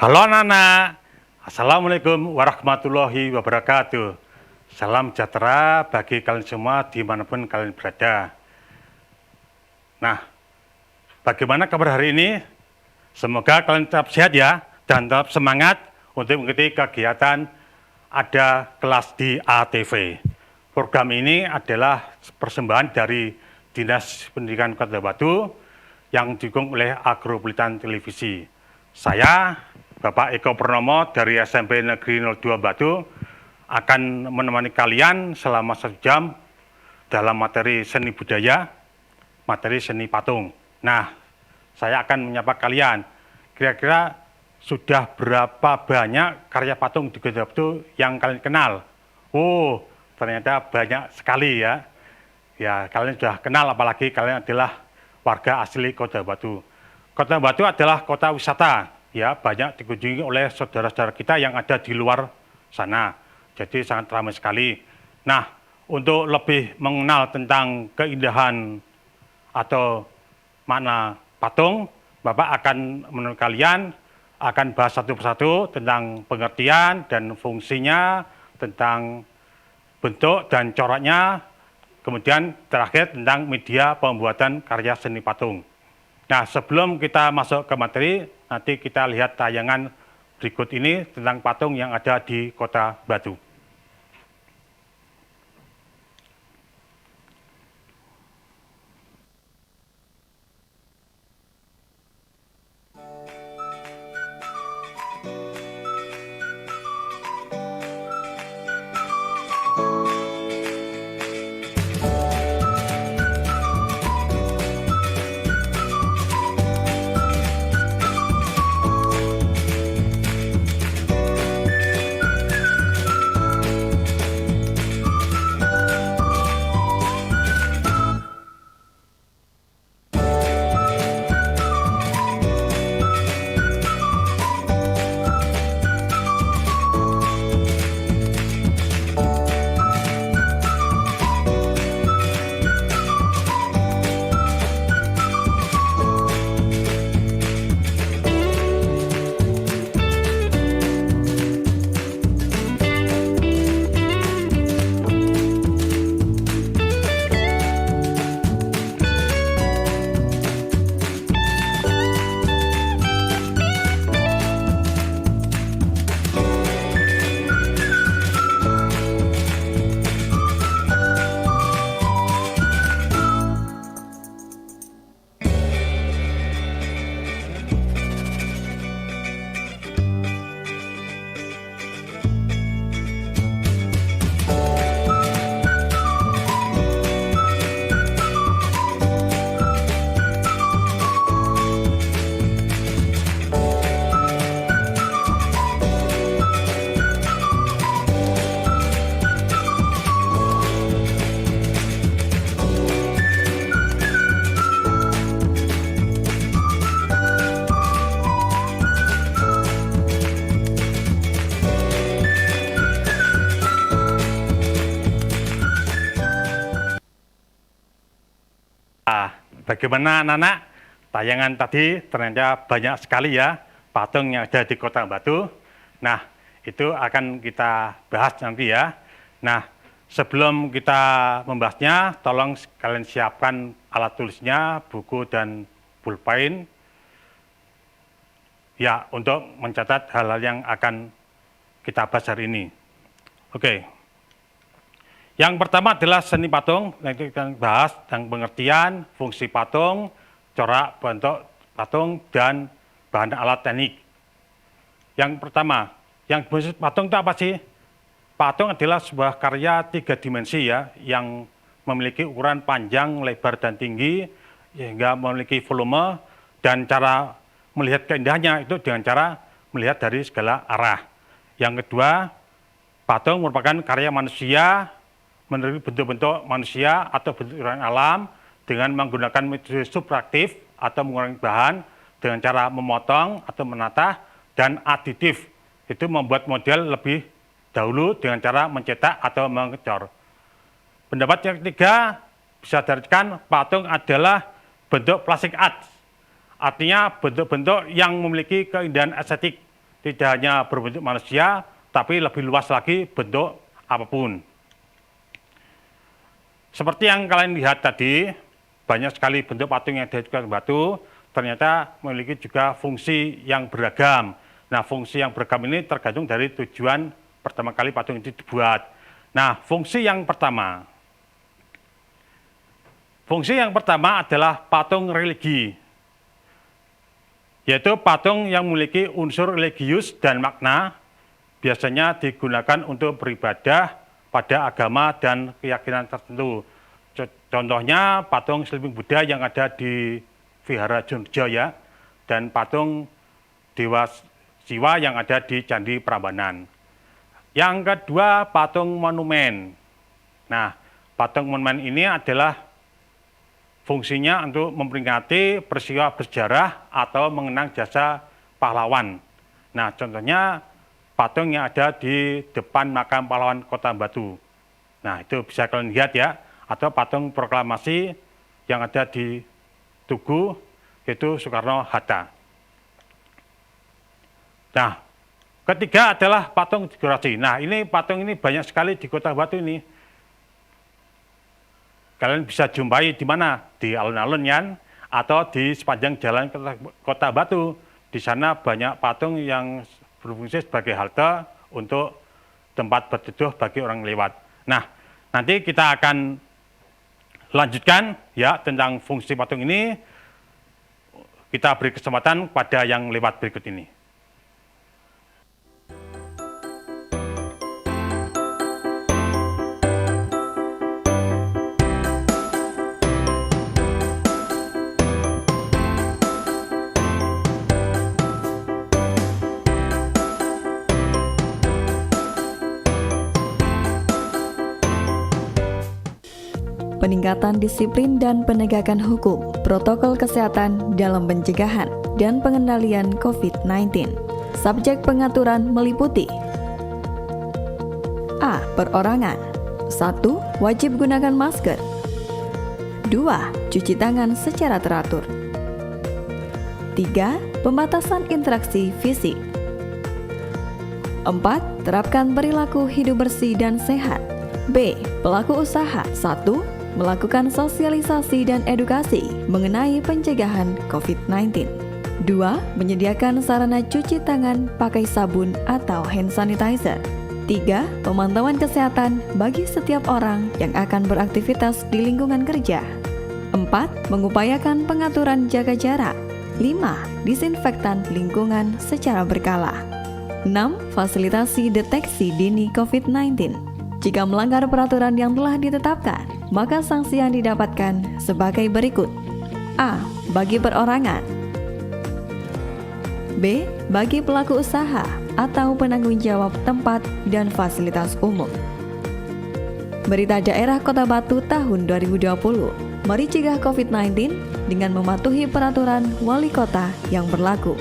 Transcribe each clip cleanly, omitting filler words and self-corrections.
Halo Nana, Assalamualaikum warahmatullahi wabarakatuh. Salam sejahtera bagi kalian semua dimanapun kalian berada. Nah, bagaimana kabar hari ini? Semoga kalian tetap sehat ya, dan tetap semangat untuk mengikuti kegiatan ada kelas di ATV. Program ini adalah persembahan dari Dinas Pendidikan Kota Batu yang didukung oleh Agropulitan Televisi. Saya, Bapak Eko Purnomo dari SMP Negeri 02 Batu, akan menemani kalian selama 1 jam dalam materi seni budaya, materi seni patung. Nah, saya akan menyapa kalian. Kira-kira sudah berapa banyak karya patung di Kota Batu yang kalian kenal? Oh, ternyata banyak sekali ya. Ya, kalian sudah kenal, apalagi kalian adalah warga asli Kota Batu. Kota Batu adalah kota wisata, ya, banyak dikunjungi oleh saudara-saudara kita yang ada di luar sana. Jadi sangat ramai sekali. Nah, untuk lebih mengenal tentang keindahan atau makna patung, Bapak akan menurut kalian akan bahas satu persatu tentang pengertian dan fungsinya, tentang bentuk dan coraknya, kemudian terakhir tentang media pembuatan karya seni patung. Nah, sebelum kita masuk ke materi, nanti kita lihat tayangan berikut ini tentang patung yang ada di Kota Batu. Bagaimana anak-anak? Tayangan tadi ternyata banyak sekali ya patung yang ada di Kota Batu. Nah, itu akan kita bahas nanti ya. Nah, sebelum kita membahasnya, tolong kalian siapkan alat tulisnya, buku dan pulpen ya, untuk mencatat hal-hal yang akan kita bahas hari ini. Oke. Yang pertama adalah seni patung, nanti kita bahas tentang pengertian, fungsi patung, corak bentuk patung, dan bahan alat teknik. Yang pertama, yang bermaksud patung itu apa sih? Patung adalah sebuah karya 3 dimensi ya, yang memiliki ukuran panjang, lebar, dan tinggi, sehingga memiliki volume, dan cara melihat keindahannya itu dengan cara melihat dari segala arah. Yang kedua, patung merupakan karya manusia, menerbit bentuk-bentuk manusia atau bentuk alam dengan menggunakan metode subtraktif atau mengurangi bahan dengan cara memotong atau menata, dan aditif itu membuat model lebih dahulu dengan cara mencetak atau mengecor. Pendapat yang ketiga, bisa diartikan patung adalah bentuk plastik art, artinya bentuk-bentuk yang memiliki keindahan estetik tidak hanya berbentuk manusia, tapi lebih luas lagi bentuk apapun. Seperti yang kalian lihat tadi, banyak sekali bentuk patung yang ada di Kota Batu, ternyata memiliki juga fungsi yang beragam. Nah, fungsi yang beragam ini tergantung dari tujuan pertama kali patung itu dibuat. Nah, fungsi yang pertama adalah patung religi, yaitu patung yang memiliki unsur religius dan makna, biasanya digunakan untuk beribadah pada agama dan keyakinan tertentu. Contohnya patung Sleeping Buddha yang ada di Vihara Jogja ya, dan patung Dewa Siwa yang ada di Candi Prambanan. Yang kedua, patung monumen. Nah, patung monumen ini adalah fungsinya untuk memperingati peristiwa bersejarah atau mengenang jasa pahlawan. Nah, contohnya patung yang ada di depan makam pahlawan Kota Batu. Nah, itu bisa kalian lihat ya, atau patung proklamasi yang ada di Tugu, yaitu Soekarno-Hatta. Nah, ketiga adalah patung dekorasi. Nah, ini patung ini banyak sekali di Kota Batu ini. Kalian bisa jumpai di mana? Di alun-alun ya, atau di sepanjang jalan Kota Batu. Di sana banyak patung yang berfungsi sebagai halte untuk tempat berteduh bagi orang lewat. Nah, nanti kita akan lanjutkan ya tentang fungsi patung ini. Kita beri kesempatan pada yang lewat berikut ini. Peningkatan disiplin dan penegakan hukum, protokol kesehatan dalam pencegahan dan pengendalian COVID-19. Subjek pengaturan meliputi A. Perorangan. 1. Wajib gunakan masker. 2. Cuci tangan secara teratur. 3. Pembatasan interaksi fisik. 4. Terapkan perilaku hidup bersih dan sehat. B. Pelaku usaha. 1. Melakukan sosialisasi dan edukasi mengenai pencegahan COVID-19. 2. Menyediakan sarana cuci tangan pakai sabun atau hand sanitizer. 3. Pemantauan kesehatan bagi setiap orang yang akan beraktivitas di lingkungan kerja. 4. Mengupayakan pengaturan jaga jarak. 5. Disinfektan lingkungan secara berkala. 6. Fasilitasi deteksi dini COVID-19. Jika melanggar peraturan yang telah ditetapkan, maka sanksi yang didapatkan sebagai berikut. A. Bagi perorangan. B. Bagi pelaku usaha atau penanggung jawab tempat dan fasilitas umum. Berita Daerah Kota Batu tahun 2020. Mari cegah COVID-19 dengan mematuhi peraturan wali kota yang berlaku.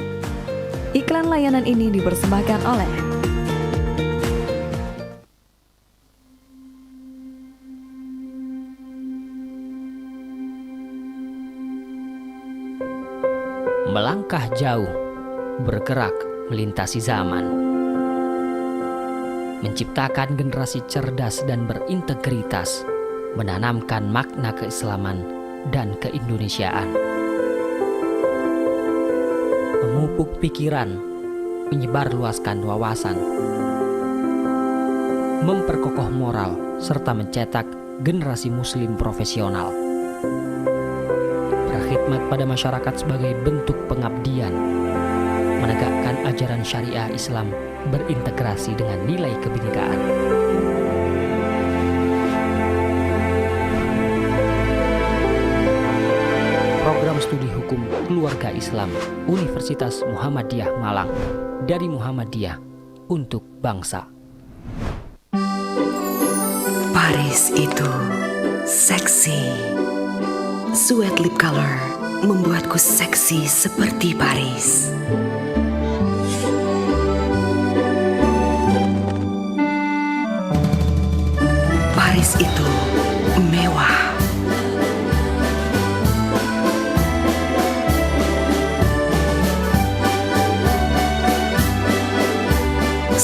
Iklan layanan ini dipersembahkan oleh melangkah jauh, bergerak melintasi zaman, menciptakan generasi cerdas dan berintegritas, menanamkan makna keislaman dan keindonesiaan, memupuk pikiran, menyebarluaskan wawasan, memperkokoh moral, serta mencetak generasi muslim profesional, berkhidmat pada masyarakat sebagai bentuk pengabdian, menegakkan ajaran syariah Islam berintegrasi dengan nilai kebinekaan. Program Studi Hukum Keluarga Islam Universitas Muhammadiyah Malang, dari Muhammadiyah untuk bangsa. Paris itu seksi. Sweat lip color membuatku seksi seperti Paris. Paris itu mewah.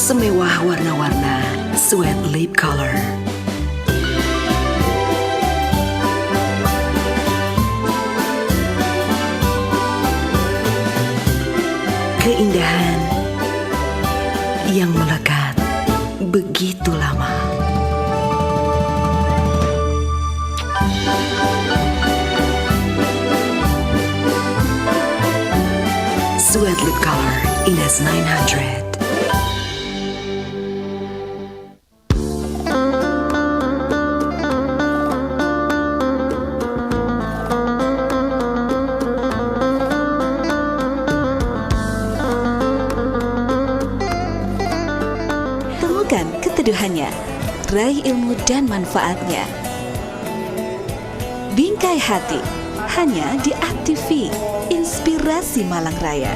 semewah warna-warna Sweat Lip Color. Keindahan yang melekat begitu lama. Sweat Lip Color Ines 900. Temukan keteduhannya, raih ilmu dan manfaatnya. Bingkai hati, hanya di AKTV, Inspirasi Malang Raya.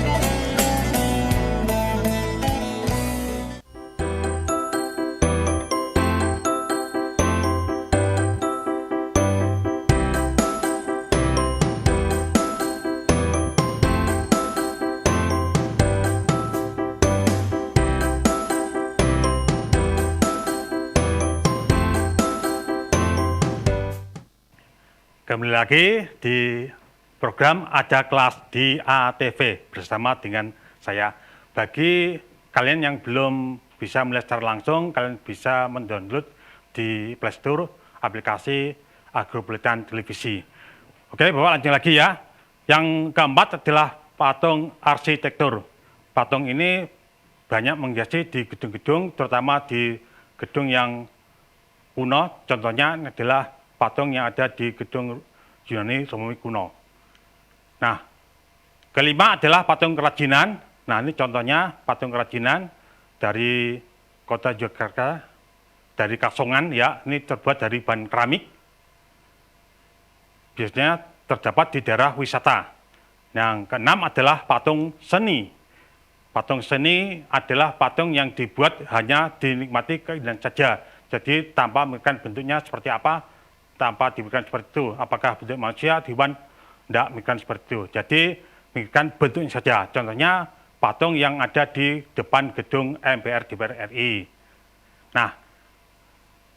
Kembali lagi di program Ada Kelas di ATV bersama dengan saya. Bagi kalian yang belum bisa melihat secara langsung, kalian bisa mendownload di Play Store aplikasi Agrobuletin Televisi. Oke, Bapak lanjut lagi ya. Yang keempat adalah patung arsitektur. Patung ini banyak menghiasi di gedung-gedung, terutama di gedung yang kuno. Contohnya adalah patung yang ada di gedung Yunani Romawi kuno. Nah, kelima adalah patung kerajinan. Nah, ini contohnya patung kerajinan dari kota Yogyakarta, dari Kasongan ya. Ini terbuat dari bahan keramik. Biasanya terdapat di daerah wisata. Yang keenam adalah patung seni. Patung seni adalah patung yang dibuat hanya dinikmati keindahan saja. Jadi tanpa memberikan bentuknya seperti apa, tanpa diberikan seperti itu. Apakah bentuk manusia, hewan, tidak memberikan seperti itu. Jadi memberikan bentuknya saja. Contohnya patung yang ada di depan gedung MPR DPR RI. Nah,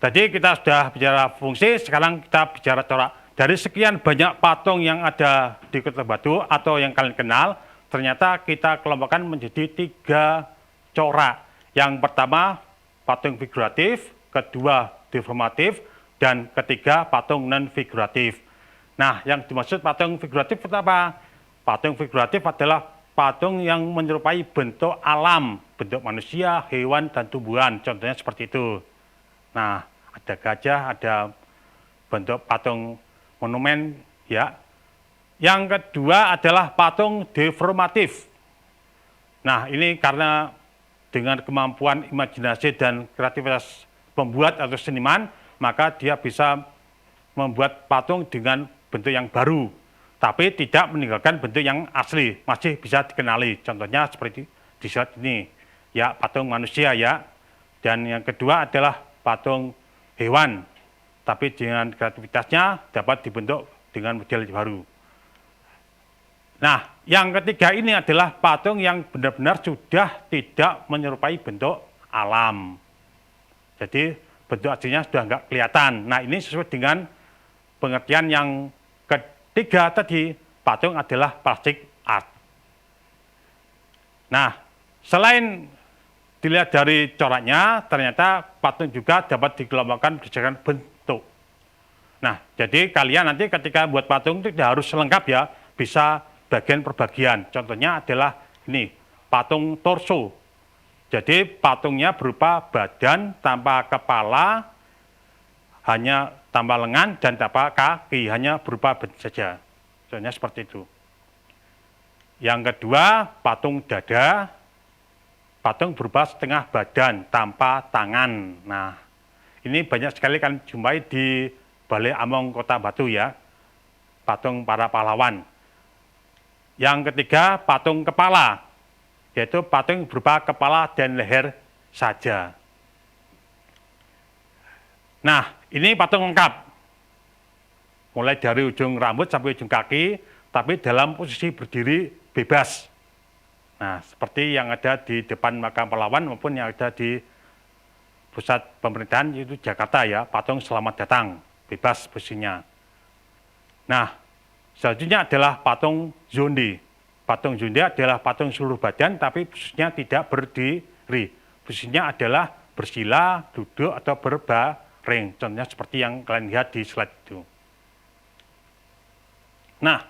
tadi kita sudah bicara fungsi, sekarang kita bicara corak. Dari sekian banyak patung yang ada di Kota Batu atau yang kalian kenal, ternyata kita kelompokkan menjadi 3 corak. Yang pertama patung figuratif, kedua deformatif, dan ketiga patung non-figuratif. Nah, yang dimaksud patung figuratif itu apa? Patung figuratif adalah patung yang menyerupai bentuk alam, bentuk manusia, hewan, dan tumbuhan. Contohnya seperti itu. Nah, ada gajah, ada bentuk patung monumen, ya. Yang kedua adalah patung deformatif. Nah, ini karena dengan kemampuan imajinasi dan kreativitas pembuat atau seniman, maka dia bisa membuat patung dengan bentuk yang baru, tapi tidak meninggalkan bentuk yang asli, masih bisa dikenali. Contohnya seperti di slide ini, ya, patung manusia ya. Dan yang kedua adalah patung hewan, tapi dengan kreativitasnya dapat dibentuk dengan model baru. Nah, yang ketiga ini adalah patung yang benar-benar sudah tidak menyerupai bentuk alam. Jadi bentuk aslinya sudah enggak kelihatan. Nah, ini sesuai dengan pengertian yang ketiga tadi, patung adalah plastic art. Nah, selain dilihat dari coraknya, ternyata patung juga dapat dikelompokkan berdasarkan bentuk. Nah, jadi kalian nanti ketika buat patung itu tidak harus lengkap ya, bisa bagian per bagian. Contohnya adalah ini, patung torso. Jadi patungnya berupa badan tanpa kepala, hanya tanpa lengan dan tanpa kaki, hanya berupa badan saja. Contohnya seperti itu. Yang kedua, patung dada. Patung berupa setengah badan tanpa tangan. Nah, ini banyak sekali kan jumpai di Balai Among Kota Batu ya. Patung para pahlawan. Yang ketiga, patung kepala, yaitu patung berupa kepala dan leher saja. Nah, ini patung lengkap. Mulai dari ujung rambut sampai ujung kaki, tapi dalam posisi berdiri bebas. Nah, seperti yang ada di depan makam pahlawan maupun yang ada di pusat pemerintahan yaitu Jakarta ya, patung selamat datang, bebas besinya. Nah, selanjutnya adalah patung Zondi. Patung Zondi adalah patung seluruh badan tapi posisinya tidak berdiri. Posisinya adalah bersila, duduk atau berbaring. Contohnya seperti yang kalian lihat di slide itu. Nah,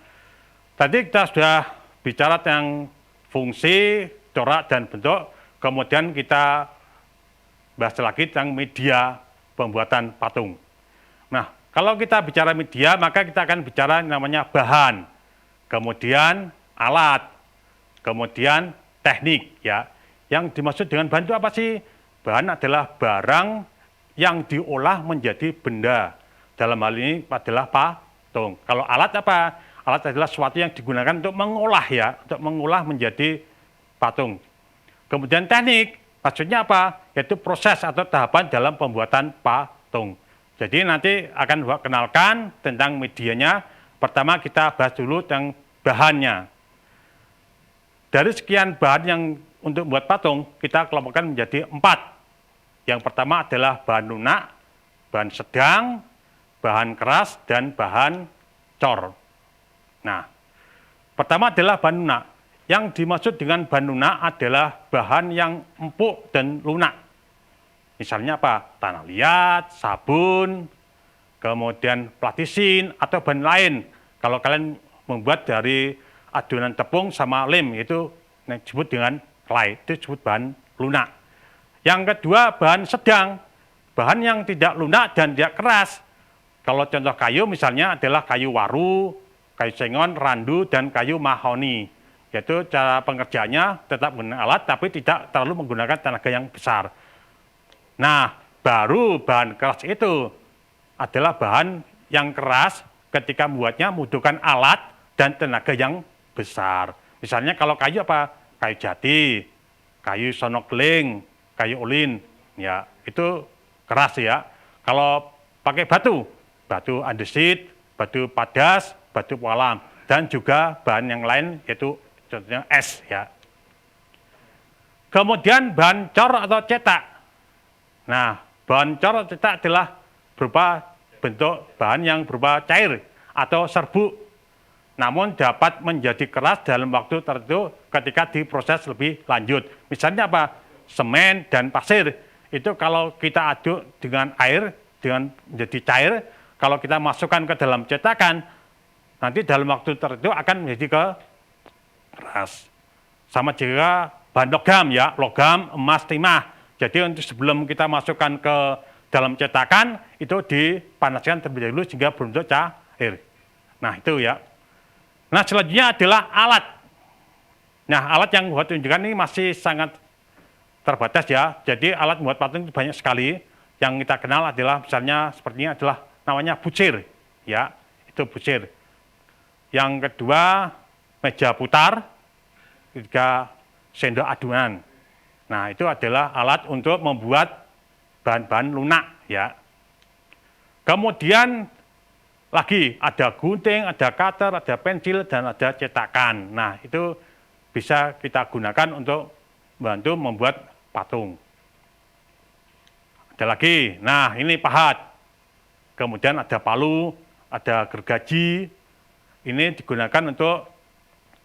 tadi kita sudah bicara tentang fungsi, corak, dan bentuk. Kemudian kita bahas lagi tentang media pembuatan patung. Nah, kalau kita bicara media, maka kita akan bicara namanya bahan, kemudian alat, kemudian teknik. Ya, yang dimaksud dengan bahan itu apa sih? Bahan adalah barang yang diolah menjadi benda. Dalam hal ini adalah patung. Kalau alat apa? Alat adalah sesuatu yang digunakan untuk mengolah ya, untuk mengolah menjadi patung. Kemudian teknik, maksudnya apa? Yaitu proses atau tahapan dalam pembuatan patung. Jadi nanti akan kenalkan tentang medianya. Pertama kita bahas dulu tentang bahannya. Dari sekian bahan yang untuk membuat patung, kita kelompokkan menjadi 4. Yang pertama adalah bahan lunak, bahan sedang, bahan keras, dan bahan cor. Nah, pertama adalah bahan lunak. Yang dimaksud dengan bahan lunak adalah bahan yang empuk dan lunak. Misalnya apa? Tanah liat, sabun, kemudian platisin, atau bahan lain. Kalau kalian membuat dari adonan tepung sama lem, itu disebut dengan clay, itu disebut bahan lunak. Yang kedua, bahan sedang. Bahan yang tidak lunak dan tidak keras. Kalau contoh kayu misalnya adalah kayu waru, kayu sengon, randu, dan kayu mahoni. Yaitu cara pengerjaannya tetap menggunakan alat, tapi tidak terlalu menggunakan tenaga yang besar. Nah, baru bahan keras itu adalah bahan yang keras ketika membuatnya membutuhkan alat dan tenaga yang besar. Misalnya kalau kayu apa? Kayu jati, kayu sonokling, kayu ulin, ya itu keras ya. Kalau pakai batu, batu andesit, batu padas, batu pualam, dan juga bahan yang lain yaitu contohnya es ya. Kemudian bahan cor atau cetak. Nah, bahan cor atau cetak adalah berupa bentuk bahan yang berupa cair atau serbuk, namun dapat menjadi keras dalam waktu tertentu ketika diproses lebih lanjut. Misalnya apa? Semen dan pasir. Itu kalau kita aduk dengan air, dengan menjadi cair, kalau kita masukkan ke dalam cetakan, nanti dalam waktu tertentu akan menjadi keras. Sama juga bahan logam ya, logam, emas, timah. Jadi untuk sebelum kita masukkan ke dalam cetakan, itu dipanaskan terlebih dahulu sehingga berbentuk cair. Nah itu ya. Nah selanjutnya adalah alat. Nah alat yang buat tunjukkan ini masih sangat terbatas ya. Jadi alat membuat patung itu banyak sekali. Yang kita kenal adalah misalnya sepertinya adalah namanya bucir. Ya, itu bucir. Yang kedua meja putar, ketiga sendok adunan. Nah itu adalah alat untuk membuat bahan-bahan lunak ya. Kemudian lagi ada gunting, ada cutter, ada pensil, dan ada cetakan. Nah itu bisa kita gunakan untuk membantu membuat patung. Ada lagi, nah ini pahat. Kemudian ada palu, ada gergaji. Ini digunakan untuk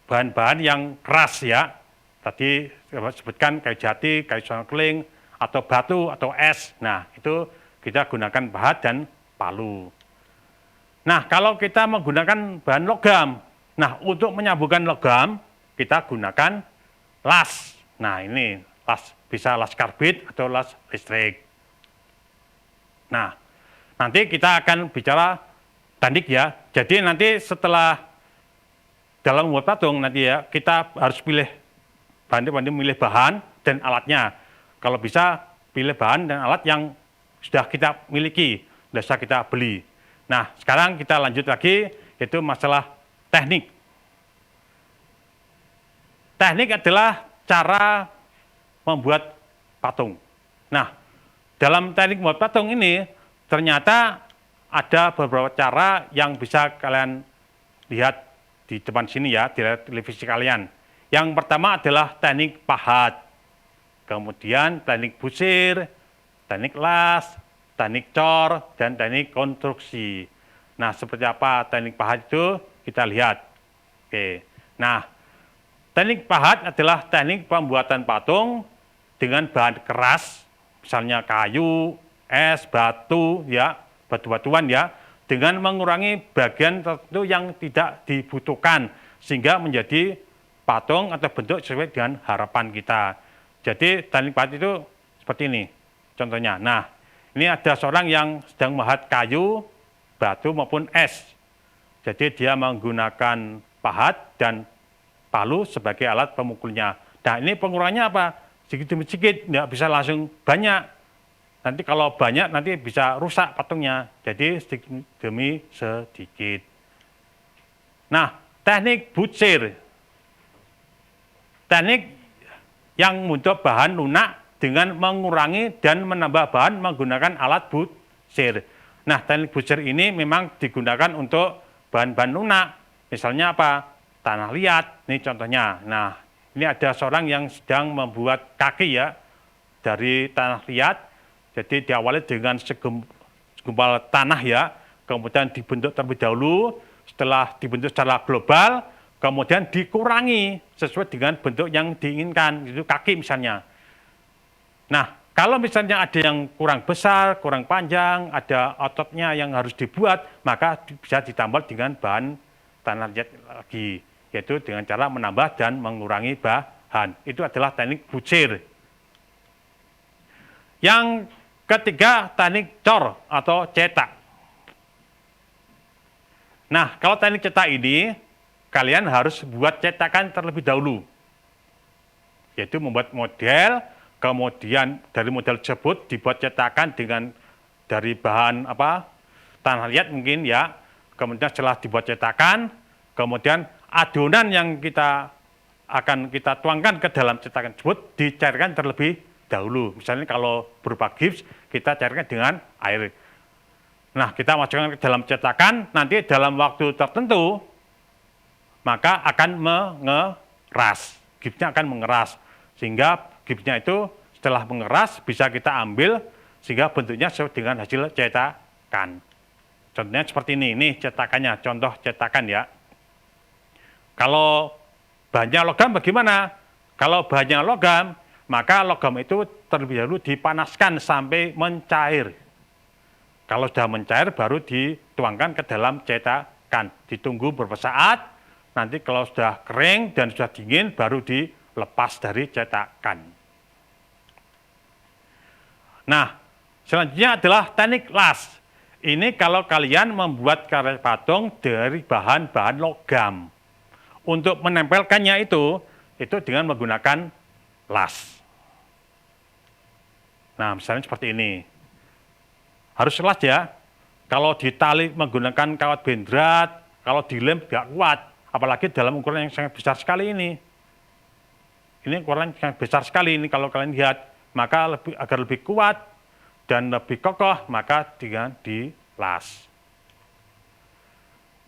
bahan-bahan yang keras ya. Tadi sebutkan kayu jati, kayu sonokling, atau batu, atau es. Nah, itu kita gunakan pahat dan palu. Nah, kalau kita menggunakan bahan logam, nah untuk menyambungkan logam, kita gunakan las. Nah, ini las, bisa las karbit atau las listrik. Nah, nanti kita akan bicara teknik ya. Jadi nanti setelah dalam membuat patung nanti ya, kita harus pilih bahan dan alatnya. Kalau bisa pilih bahan dan alat yang sudah kita miliki, sudah bisa kita beli. Nah, sekarang kita lanjut lagi, yaitu masalah teknik. Teknik adalah cara membuat patung. Nah, dalam teknik membuat patung ini, ternyata ada beberapa cara yang bisa kalian lihat di depan sini ya, di televisi kalian. Yang pertama adalah teknik pahat, kemudian teknik busir, teknik las, teknik cor, dan teknik konstruksi. Nah, seperti apa teknik pahat itu kita lihat. Oke. Nah, teknik pahat adalah teknik pembuatan patung dengan bahan keras, misalnya kayu, es, batu, ya, batu-batuan ya, dengan mengurangi bagian tertentu yang tidak dibutuhkan sehingga menjadi patung atau bentuk sesuai dengan harapan kita. Jadi teknik pahat itu seperti ini contohnya. Nah, ini ada seorang yang sedang memahat kayu, batu maupun es. Jadi dia menggunakan pahat dan palu sebagai alat pemukulnya. Nah, ini pengurangannya apa? Sedikit demi sedikit, nggak bisa langsung banyak. Nanti kalau banyak nanti bisa rusak patungnya. Jadi sedikit demi sedikit. Nah, teknik busir. Teknik yang membentuk bahan lunak dengan mengurangi dan menambah bahan menggunakan alat busir. Nah, teknik busir ini memang digunakan untuk bahan-bahan lunak. Misalnya apa? Tanah liat, ini contohnya. Nah, ini ada seorang yang sedang membuat kaki ya dari tanah liat. Jadi diawali dengan segumpal tanah ya, kemudian dibentuk terlebih dahulu. Setelah dibentuk secara global, kemudian dikurangi sesuai dengan bentuk yang diinginkan, itu kaki misalnya. Nah, kalau misalnya ada yang kurang besar, kurang panjang, ada ototnya yang harus dibuat, maka bisa ditambah dengan bahan tanah liat lagi, yaitu dengan cara menambah dan mengurangi bahan. Itu adalah teknik busir. Yang ketiga, teknik cor atau cetak. Nah, kalau teknik cetak ini, kalian harus buat cetakan terlebih dahulu, yaitu membuat model, kemudian dari model tersebut dibuat cetakan dengan dari bahan apa, tanah liat mungkin ya, kemudian setelah dibuat cetakan, kemudian adonan yang akan kita tuangkan ke dalam cetakan tersebut dicairkan terlebih dahulu. Misalnya kalau berupa gips, kita cairkan dengan air. Nah, kita masukkan ke dalam cetakan, nanti dalam waktu tertentu, maka akan mengeras, gipsnya akan mengeras, sehingga gipsnya itu setelah mengeras bisa kita ambil, sehingga bentuknya sesuai dengan hasil cetakan. Contohnya seperti ini cetakannya, contoh cetakan ya. Kalau bahannya logam bagaimana? Kalau bahannya logam, maka logam itu terlebih dahulu dipanaskan sampai mencair. Kalau sudah mencair baru dituangkan ke dalam cetakan. Ditunggu beberapa saat, nanti kalau sudah kering dan sudah dingin baru dilepas dari cetakan. Nah, selanjutnya adalah teknik las. Ini kalau kalian membuat karya patung dari bahan-bahan logam. Untuk menempelkannya itu dengan menggunakan las. Nah, misalnya seperti ini. Harus las ya. Kalau ditali menggunakan kawat bendrat, kalau dilem nggak kuat. Apalagi dalam ukuran yang sangat besar sekali ini. Ini ukuran yang sangat besar sekali ini kalau kalian lihat. Maka agar lebih kuat dan lebih kokoh, maka dengan dilas.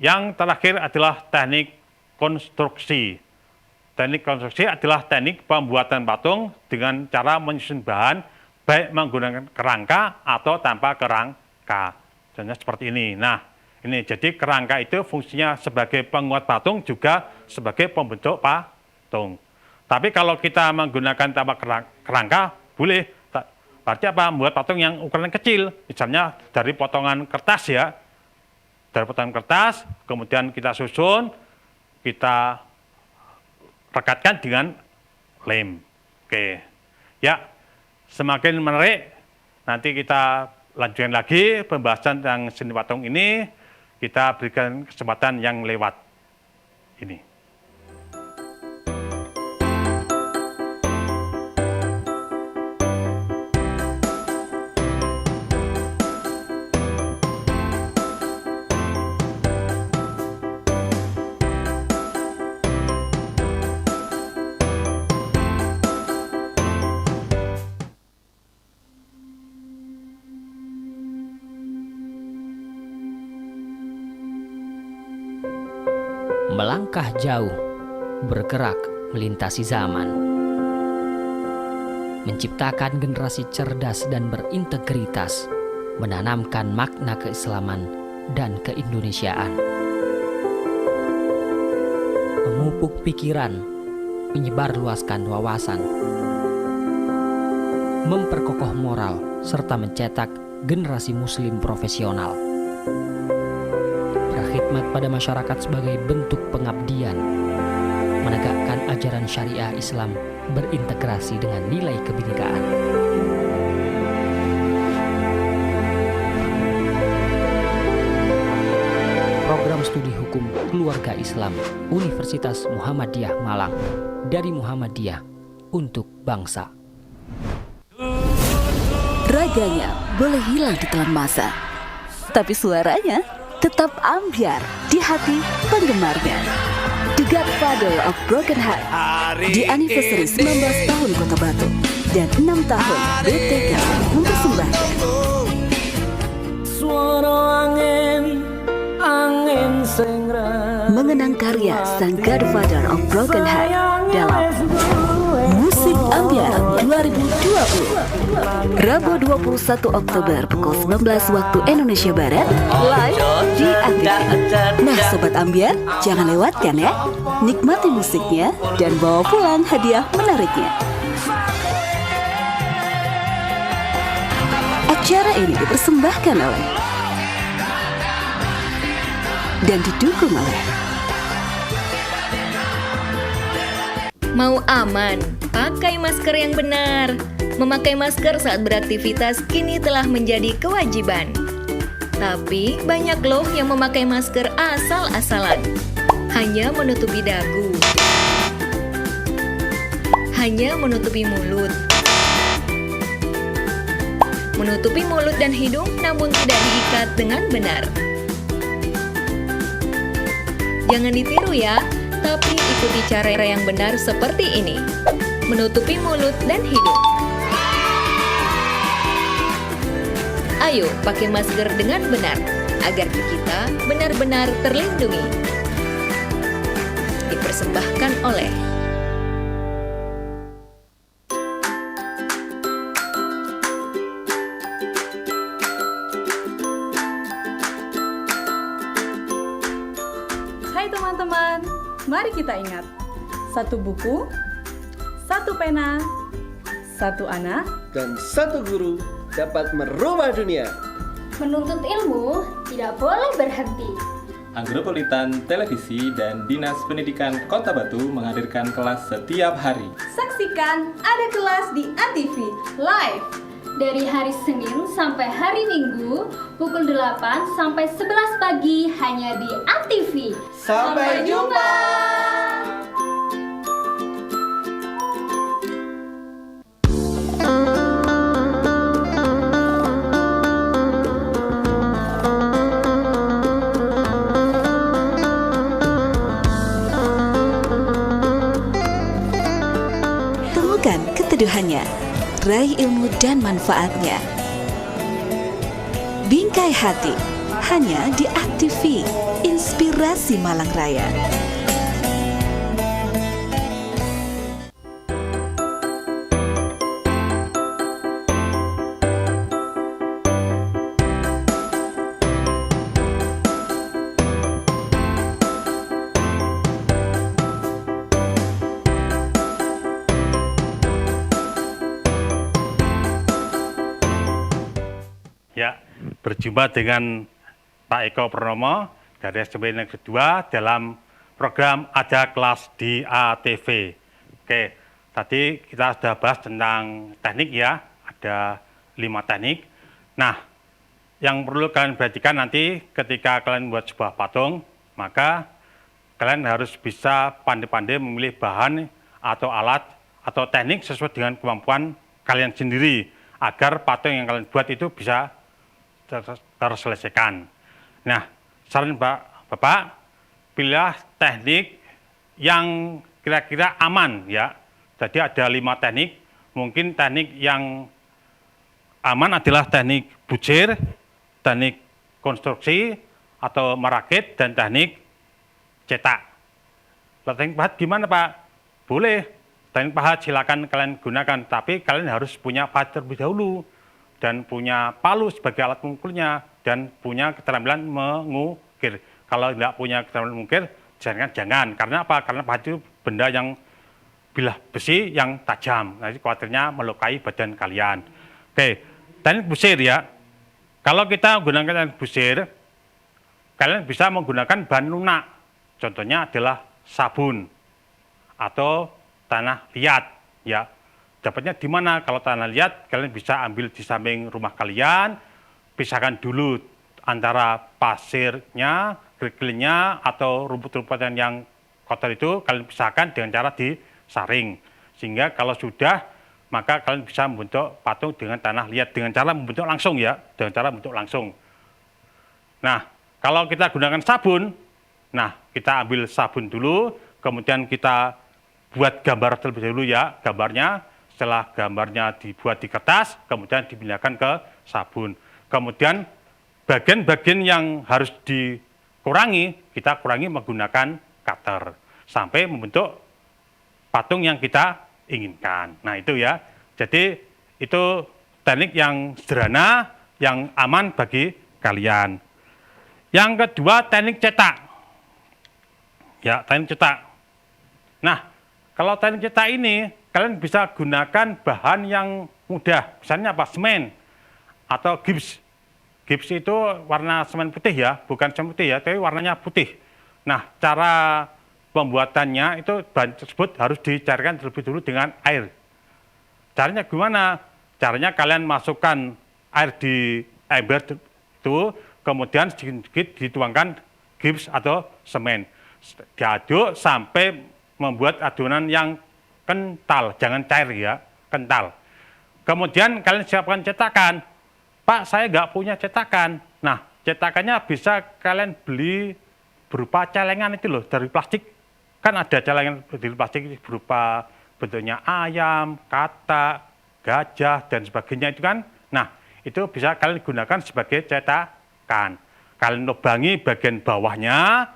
Yang terakhir adalah teknik konstruksi. Teknik konstruksi adalah teknik pembuatan patung dengan cara menyusun bahan, baik menggunakan kerangka atau tanpa kerangka. Contohnya seperti ini. Nah, ini jadi kerangka itu fungsinya sebagai penguat patung juga sebagai pembentuk patung. Tapi kalau kita menggunakan tanpa kerangka, boleh. Berarti apa? Membuat patung yang ukuran kecil. Misalnya dari potongan kertas ya. Dari potongan kertas, kemudian kita susun, kita rekatkan dengan lem. Oke. Ya. Semakin menarik, nanti kita lanjutkan lagi pembahasan tentang seni patung ini, kita berikan kesempatan yang lewat ini. Melangkah jauh, bergerak melintasi zaman. Menciptakan generasi cerdas dan berintegritas, menanamkan makna keislaman dan keindonesiaan. Memupuk pikiran, menyebarluaskan wawasan, memperkokoh moral, serta mencetak generasi muslim profesional. Berkhidmat pada masyarakat sebagai bentuk pengabdian, menegakkan ajaran syariah Islam berintegrasi dengan nilai kebinekaan. Program Studi Hukum Keluarga Islam Universitas Muhammadiyah Malang, dari Muhammadiyah untuk bangsa. Raganya boleh hilang di telan masa, tapi suaranya tetap ambiar di hati penggemarnya. The Godfather of Broken Heart, di anniversary 19 tahun Kota Batu dan 6 tahun BTK mempersembahkan mengenang karya sang Godfather of Broken Heart dalam Musik Ambiar 2020, Rabu 21 Oktober pukul 19 waktu Indonesia Barat, live di ATV. Nah Sobat Ambiar, jangan lewatkan ya, nikmati musiknya dan bawa pulang hadiah menariknya. Acara ini dipersembahkan oleh dan didukung oleh Mau aman, pakai masker yang benar. Memakai masker saat beraktivitas kini telah menjadi kewajiban. Tapi banyak loh yang memakai masker asal-asalan, hanya menutupi dagu, hanya menutupi mulut dan hidung, namun tidak diikat dengan benar. Jangan ditiru ya, tapi ikuti cara yang benar seperti ini. Menutupi mulut dan hidung. Ayo pakai masker dengan benar, agar kita benar-benar terlindungi. Dipersembahkan oleh Hai teman-teman, mari kita ingat, satu buku, satu pena, satu anak, dan satu guru dapat merubah dunia. Menuntut ilmu tidak boleh berhenti. Agropolitan Televisi dan Dinas Pendidikan Kota Batu menghadirkan kelas setiap hari. Saksikan ada kelas di ATV live Dari hari Senin sampai hari Minggu pukul 8 sampai 11 pagi hanya di ATV. Sampai jumpa. Temukan keteduhannya, raih ilmu dan manfaatnya. Bingkai hati, hanya di ATV, Inspirasi Malang Raya. Ya, berjumpa dengan Pak Eko Purnomo dari SMP Negeri 2 dalam program Ada Kelas di ATV. Oke, tadi kita sudah bahas tentang teknik ya, ada 5 teknik. Nah, yang perlu kalian perhatikan nanti ketika kalian buat sebuah patung, maka kalian harus bisa pandai-pandai memilih bahan atau alat atau teknik sesuai dengan kemampuan kalian sendiri, agar patung yang kalian buat itu bisa terselesaikan. Nah, saran Bapak, pilih teknik yang kira-kira aman ya. Jadi ada 5 teknik. Mungkin teknik yang aman adalah teknik bujir, teknik konstruksi atau merakit, dan teknik cetak. Teknik bahan gimana Pak? boleh teknik pahat silakan kalian gunakan, tapi kalian harus punya pahat terlebih dahulu dan punya palu sebagai alat memukulnya dan punya keterampilan mengukir. Kalau tidak punya keterampilan mengukir, jangan. Karena apa? Karena pahat itu benda yang bilah besi yang tajam. Nanti khawatirnya melukai badan kalian. Oke, teknik busir ya. Kalau kita menggunakan teknik busir, kalian bisa menggunakan bahan lunak. Contohnya adalah sabun atau tanah liat ya. Dapatnya di mana? Kalau tanah liat kalian bisa ambil di samping rumah kalian, pisahkan dulu antara pasirnya, kerikilnya atau rumput-rumputan yang kotor itu kalian pisahkan dengan cara disaring. Sehingga kalau sudah, maka kalian bisa membentuk patung dengan tanah liat dengan cara membentuk langsung ya, dengan cara membentuk langsung. Nah, kalau kita gunakan sabun, nah kita ambil sabun dulu, kemudian kita buat gambar terlebih dahulu ya, gambarnya. Setelah gambarnya dibuat di kertas, kemudian dipindahkan ke sabun. Kemudian bagian-bagian yang harus dikurangi, kita kurangi menggunakan cutter. Sampai membentuk patung yang kita inginkan. Nah itu ya, jadi itu teknik yang sederhana, yang aman bagi kalian. Yang kedua, teknik cetak. Ya, teknik cetak. Nah, kalau teknik cetak ini, kalian bisa gunakan bahan yang mudah. Misalnya apa? Semen atau gips. Gips itu warna semen putih ya, bukan semen putih ya, tapi warnanya putih. Nah, cara pembuatannya itu bahan tersebut harus dicairkan terlebih dulu dengan air. Caranya gimana? Caranya kalian masukkan air di ember itu, kemudian sedikit dituangkan gips atau semen. Diaduk sampai membuat adonan yang kental, jangan cair ya, kental. Kemudian kalian siapkan cetakan. Pak, saya nggak punya cetakan. Nah, cetakannya bisa kalian beli berupa celengan itu loh, dari plastik. Kan ada celengan dari plastik berupa bentuknya ayam, katak, gajah, dan sebagainya itu kan. Nah, itu bisa kalian gunakan sebagai cetakan. Kalian lubangi bagian bawahnya,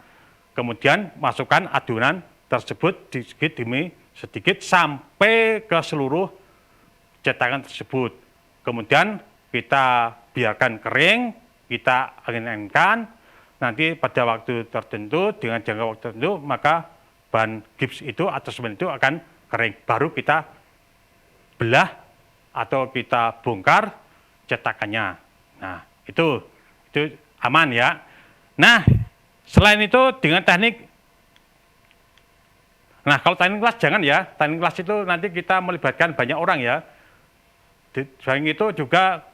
kemudian masukkan adonan tersebut sedikit demi sedikit sampai ke seluruh cetakan tersebut. Kemudian kita biarkan kering, kita angin-anginkan, nanti pada waktu tertentu, dengan jangka waktu tertentu, maka bahan gips itu atau semen itu akan kering. Baru kita belah atau kita bongkar cetakannya. Nah, itu aman ya. Nah, selain itu dengan teknik, nah kalau teknik kelas jangan ya, teknik kelas itu nanti kita melibatkan banyak orang ya. Selain itu juga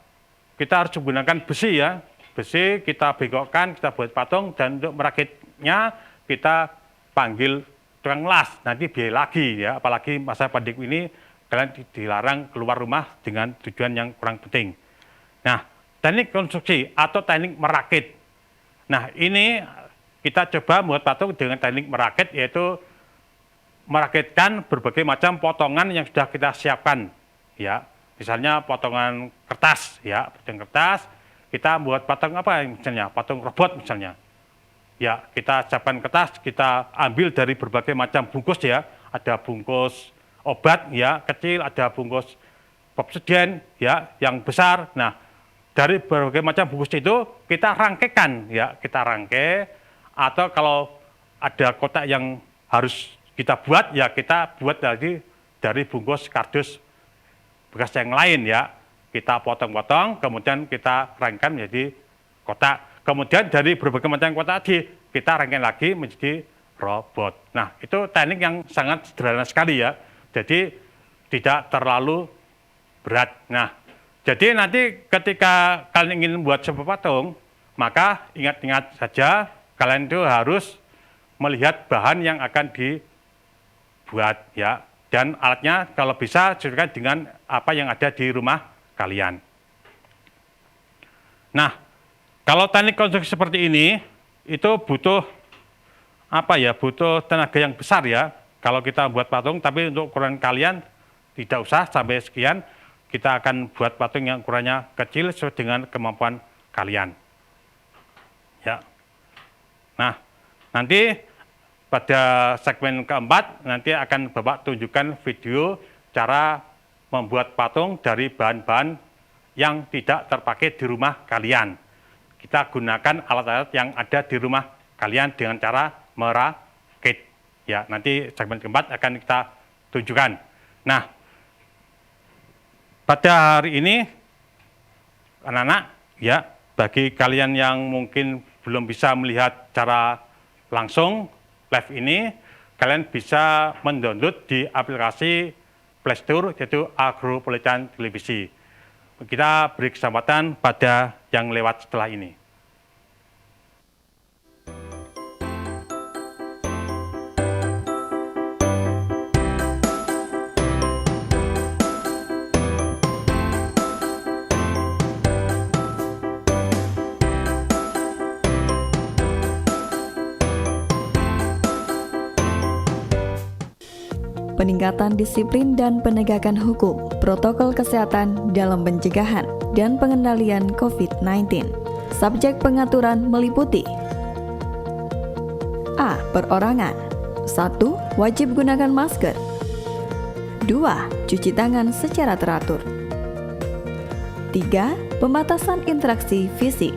kita harus menggunakan besi ya. Besi kita bengkokkan, kita buat patung, dan untuk merakitnya kita panggil tukang las, nanti biaya lagi ya. Apalagi masa pandemi ini kalian dilarang keluar rumah dengan tujuan yang kurang penting. Nah, teknik konstruksi atau teknik merakit. Nah, ini kita coba membuat patung dengan teknik merakit, yaitu merakitkan berbagai macam potongan yang sudah kita siapkan ya. Misalnya potongan kertas ya, potongan kertas, kita buat patung apa misalnya, patung robot misalnya. Ya, kita siapkan kertas, kita ambil dari berbagai macam bungkus ya. Ada bungkus obat ya, kecil, ada bungkus popseden ya, yang besar. Nah, dari berbagai macam bungkus itu kita rangkaikan ya, kita rangkai, atau kalau ada kotak yang harus kita buat ya, kita buat dari bungkus kardus bekas yang lain ya, kita potong-potong, kemudian kita rangkaikan menjadi kotak. Kemudian dari berbagai macam kotak tadi kita rangkaikan lagi menjadi robot. Nah, itu teknik yang sangat sederhana sekali ya, jadi tidak terlalu berat. Nah, jadi nanti ketika kalian ingin membuat sebuah patung, maka ingat-ingat saja kalian itu harus melihat bahan yang akan dibuat ya, dan alatnya kalau bisa sesuaikan dengan apa yang ada di rumah kalian. Nah, kalau teknik konstruksi seperti ini itu butuh apa ya? Butuh tenaga yang besar ya. Kalau kita buat patung, tapi untuk ukuran kalian tidak usah sampai sekian. Kita akan buat patung yang ukurannya kecil sesuai dengan kemampuan kalian. Ya. Nah, nanti pada segmen keempat nanti akan Bapak tunjukkan video cara membuat patung dari bahan-bahan yang tidak terpakai di rumah kalian. Kita gunakan alat-alat yang ada di rumah kalian dengan cara merakit. Ya, nanti segmen keempat akan kita tunjukkan. Nah, pada hari ini anak-anak, ya, bagi kalian yang mungkin belum bisa melihat cara langsung live ini, kalian bisa mendownload di aplikasi Play Store, yaitu Agropolitan Televisi. Kita beri kesempatan pada yang lewat setelah ini. Peningkatan disiplin dan penegakan hukum, protokol kesehatan dalam pencegahan dan pengendalian COVID-19. Subjek pengaturan meliputi A. Perorangan. 1. Wajib gunakan masker. 2. Cuci tangan secara teratur. 3. Pembatasan interaksi fisik.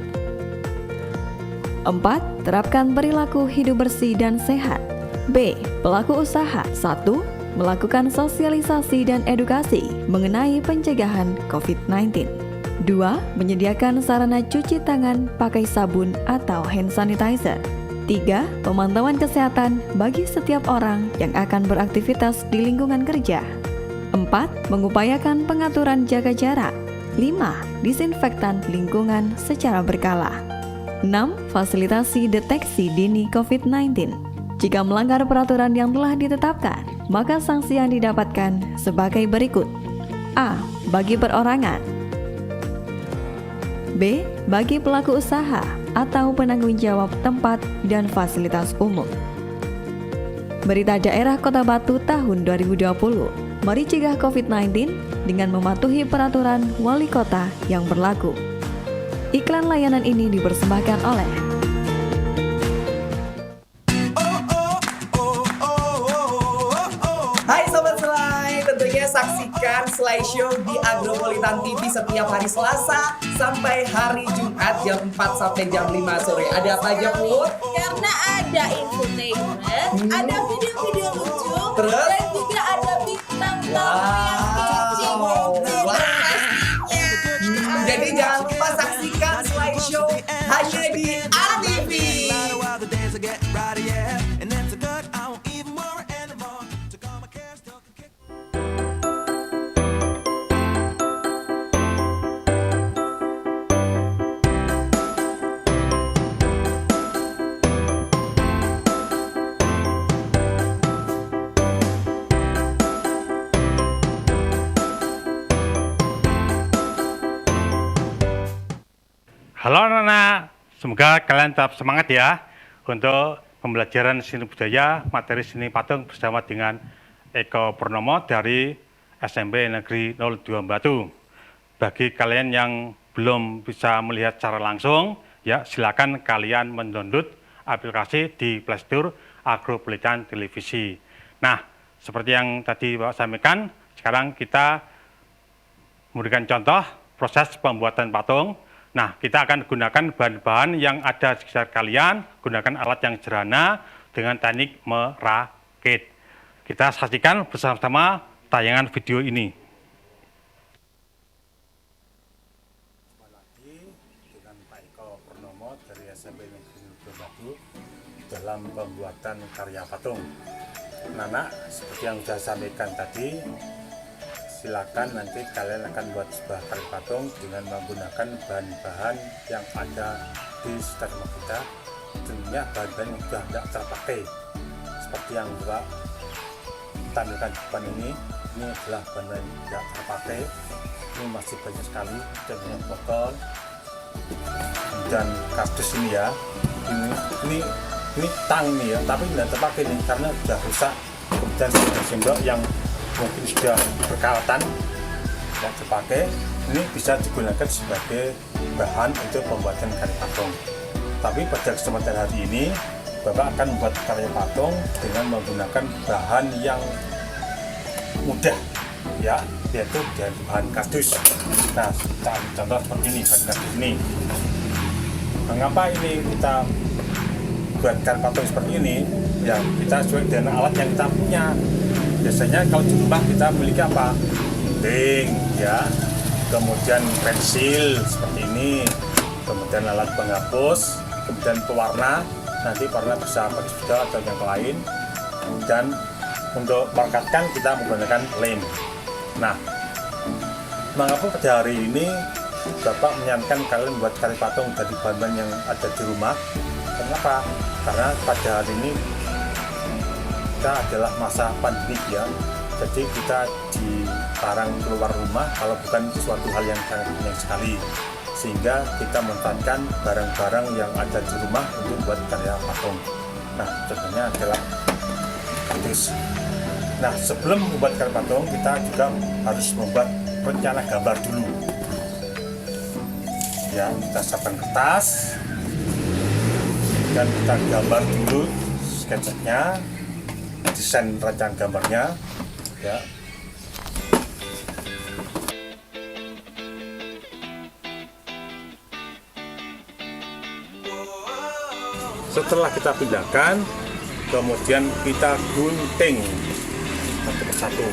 4. Terapkan perilaku hidup bersih dan sehat. B. Pelaku usaha. 1. Melakukan sosialisasi dan edukasi mengenai pencegahan COVID-19. 2. Menyediakan sarana cuci tangan pakai sabun atau hand sanitizer. 3. Pemantauan kesehatan bagi setiap orang yang akan beraktivitas di lingkungan kerja. 4. Mengupayakan pengaturan jaga jarak. 5. Disinfektan lingkungan secara berkala. 6. Fasilitasi deteksi dini COVID-19. Jika melanggar peraturan yang telah ditetapkan, maka sanksi yang didapatkan sebagai berikut. A. Bagi perorangan. B. Bagi pelaku usaha atau penanggung jawab tempat dan fasilitas umum. Berita Daerah Kota Batu tahun 2020. Mari cegah COVID-19 dengan mematuhi peraturan wali kota yang berlaku. Iklan layanan ini dipersembahkan oleh saksikan slideshow di Agropolitan TV setiap hari Selasa sampai hari Jumat jam 4 sampai jam 5 sore. Ada apa aja, Put? Karena ada infotainment, ada video-video lucu, terus? Dan juga ada bintang tamu yang pastinya. Jadi jangan lupa saksikan slideshow hanya di ATV. Halo anak-anak, semoga kalian tetap semangat ya untuk pembelajaran seni budaya materi seni patung bersama dengan Eko Purnomo dari SMP Negeri 02 Batu. Bagi kalian yang belum bisa melihat secara langsung, ya silakan kalian mendownload aplikasi di Play Store Agropolitan Televisi. Nah, seperti yang tadi Bapak sampaikan, sekarang kita memberikan contoh proses pembuatan patung. Nah, kita akan gunakan bahan-bahan yang ada di sekitar kalian, gunakan alat yang sederhana dengan teknik merakit. Kita saksikan bersama-sama tayangan video ini. Kembali lagi dengan Pak Eko Purnomo dari SMP Negeri 02 Batu dalam pembuatan karya patung. Nah, seperti yang sudah saya sampaikan tadi, silakan nanti kalian akan buat sebuah karya patung dengan menggunakan bahan-bahan yang ada di sekitar rumah kita. Tentunya bahan-bahan yang sudah tidak terpakai, seperti yang Bapak tampilkan di depan ini adalah bahan-bahan yang tidak terpakai. Ini masih banyak sekali, contohnya botol dan kardus ini ya. Ini tang nih ya, tapi tidak terpakai nih karena sudah rusak, dan sendok yang mungkin sudah berkalatan tidak terpakai, ini bisa digunakan sebagai bahan untuk pembuatan karya patung. Tapi pada kesempatan hari ini Bapak akan membuat karya patung dengan menggunakan bahan yang mudah, ya, yaitu dari bahan kardus. Nah, kita ambil contoh seperti ini, bahan kardus ini. Mengapa ini kita buat karya patung seperti ini? Ya, kita sesuai dengan alat yang kita punya. Biasanya kalau di rumah kita memiliki apa? Gunting, ya, kemudian pensil seperti ini, kemudian alat penghapus, kemudian pewarna. Nanti warna bisa pakai spidol atau yang lain, dan untuk merekatkan kita menggunakan lem. Nah, mengapa pada hari ini Bapak menyarankan kalian membuat karya patung dari bahan-bahan yang ada di rumah? Kenapa? Karena pada hari ini kita adalah masa pandemi, ya. Jadi kita dilarang keluar rumah kalau bukan sesuatu hal yang sangat penting sekali. Sehingga kita memanfaatkan barang-barang yang ada di rumah untuk buat karya patung. Nah, contohnya adalah kardus. Nah, sebelum membuat karya patung, kita juga harus membuat rencana gambar dulu. Ya, kita siapkan kertas dan kita gambar dulu sketsanya, desain rencana gambarnya, ya. Setelah kita pindahkan, kemudian kita gunting satu persatu.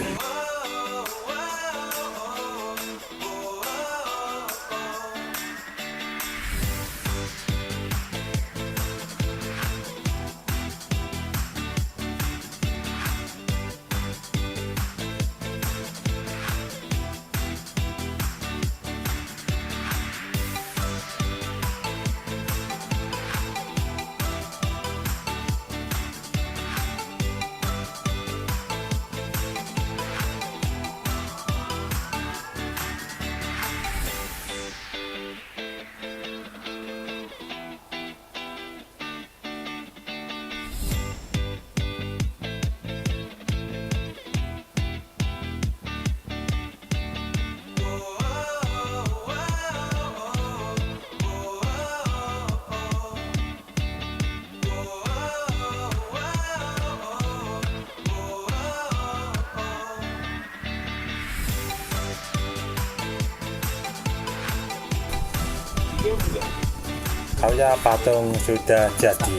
Karya patung sudah jadi,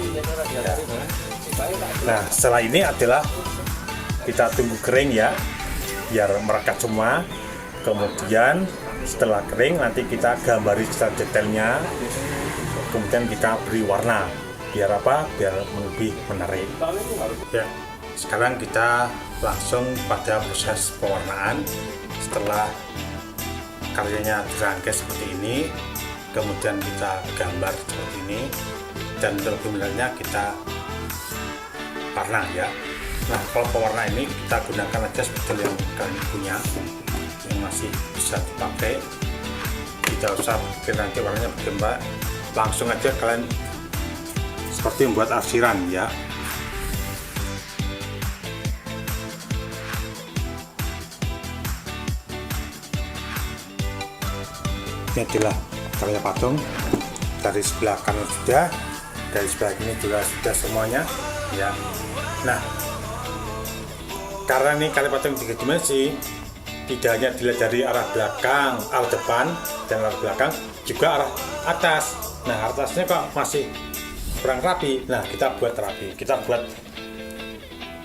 ya. Nah, setelah ini adalah kita tunggu kering, ya, biar merekat semua. Kemudian setelah kering nanti kita gambari secara detailnya, kemudian kita beri warna, biar apa? Biar lebih menarik, ya. Sekarang kita langsung pada proses pewarnaan. Setelah karyanya dirangkai seperti ini, kemudian kita gambar seperti ini, dan lebih menariknya kita warna, ya. Nah, kalau pewarna ini kita gunakan aja seperti yang kalian punya, yang masih bisa dipakai. Tidak usah pikir nanti warnanya bagaimana, langsung aja kalian seperti membuat arsiran, ya. Ini adalah karya patung. Dari sebelah kanan sudah, dari sebelah ini juga sudah semuanya, ya. Nah, karena ini karya patung 3 dimensi, tidak hanya dilihat dari arah belakang, arah depan dan arah belakang, juga arah atas. Nah, atasnya kok masih kurang rapi. Nah, kita buat rapi. Kita buat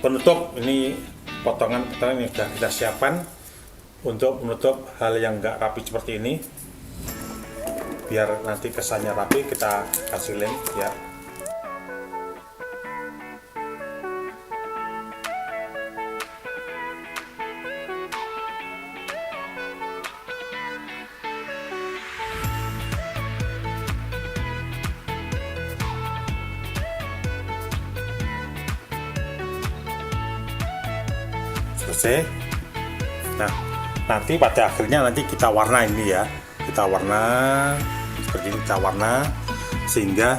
penutup. Ini potongan-potongan yang sudah kita siapkan untuk menutup hal yang enggak rapi seperti ini. Biar nanti kesannya rapi, kita kasih lem, ya. Selesai. Nah, nanti pada akhirnya nanti kita warna ini, ya. Kita warna seperti ini, kita warna sehingga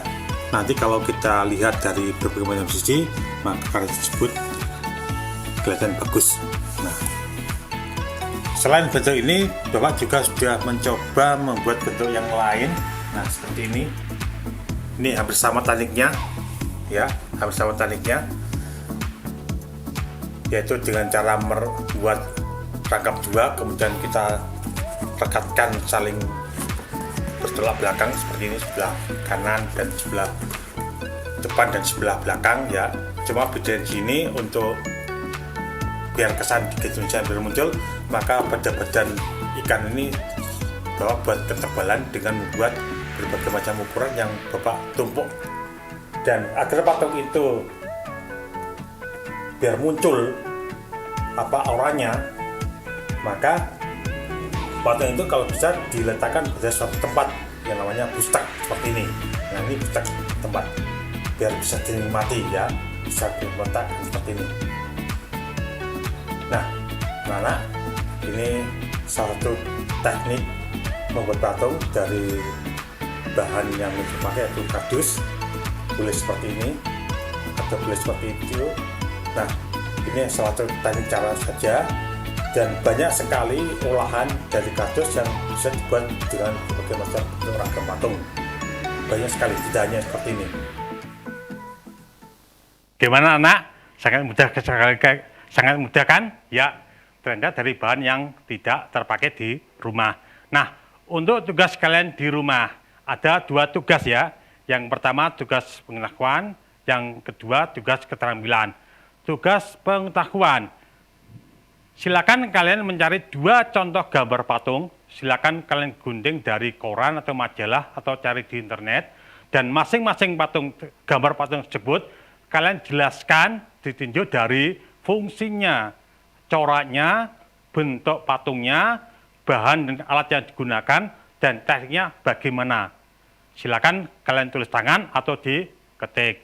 nanti kalau kita lihat dari berbagai macam sisi, maka karya tersebut kelihatan bagus. Nah, selain bentuk ini, Bapak juga sudah mencoba membuat bentuk yang lain. Nah, seperti ini hampir sama tekniknya, ya, hampir sama tekniknya, yaitu dengan cara membuat rangkap dua, kemudian kita rekatkan saling bertolak belakang seperti ini, sebelah kanan dan sebelah depan dan sebelah belakang ya. Cuma beda di sini untuk biar kesan Indonesia biar muncul, maka pada badan ikan ini Bapak buat ketebalan dengan membuat berbagai macam ukuran yang Bapak tumpuk. Dan agar patung itu biar muncul auranya, maka patung itu kalau bisa diletakkan pada suatu tempat yang namanya bustak seperti ini. Nah, ini bustak tempat biar bisa dinikmati ya, bisa diletakkan seperti ini. Nah, anak, ini salah satu teknik membuat patung dari bahan yang dipakai yaitu kardus, boleh seperti ini atau boleh seperti itu. Nah, ini salah satu teknik cara saja, dan banyak sekali olahan dari kardus yang bisa dibuat dengan berbagai macam ragam patung. Banyak sekali, tidak hanya seperti ini. Gimana anak? Sangat mudah kan? Ya, ternyata dari bahan yang tidak terpakai di rumah. Nah, untuk tugas kalian di rumah ada 2 tugas ya. Yang pertama tugas pengetahuan, yang kedua tugas keterampilan. Tugas pengetahuan, silakan kalian mencari 2 contoh gambar patung. Silakan kalian gunting dari koran atau majalah atau cari di internet, dan masing-masing gambar patung tersebut kalian jelaskan, ditinjau dari fungsinya, coraknya, bentuk patungnya, bahan dan alat yang digunakan, dan tekniknya bagaimana. Silakan kalian tulis tangan atau diketik.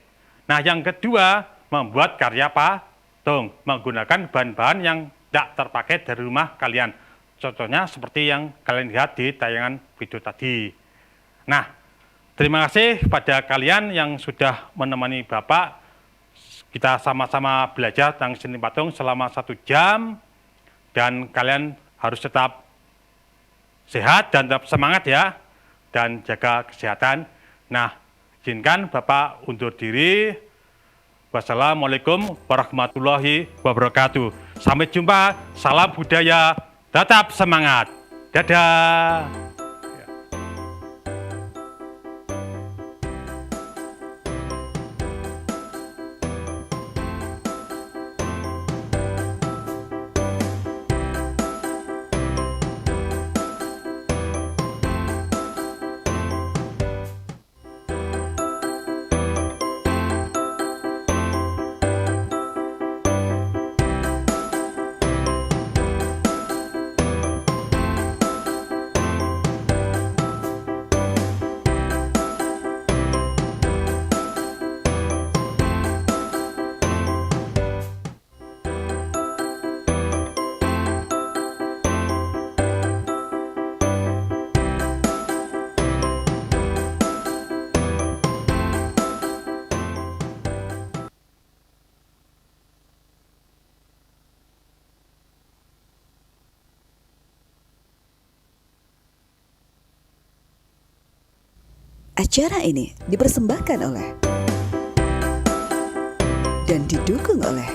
Nah, yang kedua, membuat karya patung menggunakan bahan-bahan yang tidak terpakai dari rumah kalian. Contohnya seperti yang kalian lihat di tayangan video tadi. Nah, terima kasih pada kalian yang sudah menemani Bapak. Kita sama-sama belajar tentang seni patung selama 1 jam, dan kalian harus tetap sehat dan tetap semangat ya, dan jaga kesehatan. Nah, izinkan Bapak undur diri. Wassalamualaikum warahmatullahi wabarakatuh. Sampai jumpa, salam budaya, tetap semangat. Dadah. Acara ini dipersembahkan oleh dan didukung oleh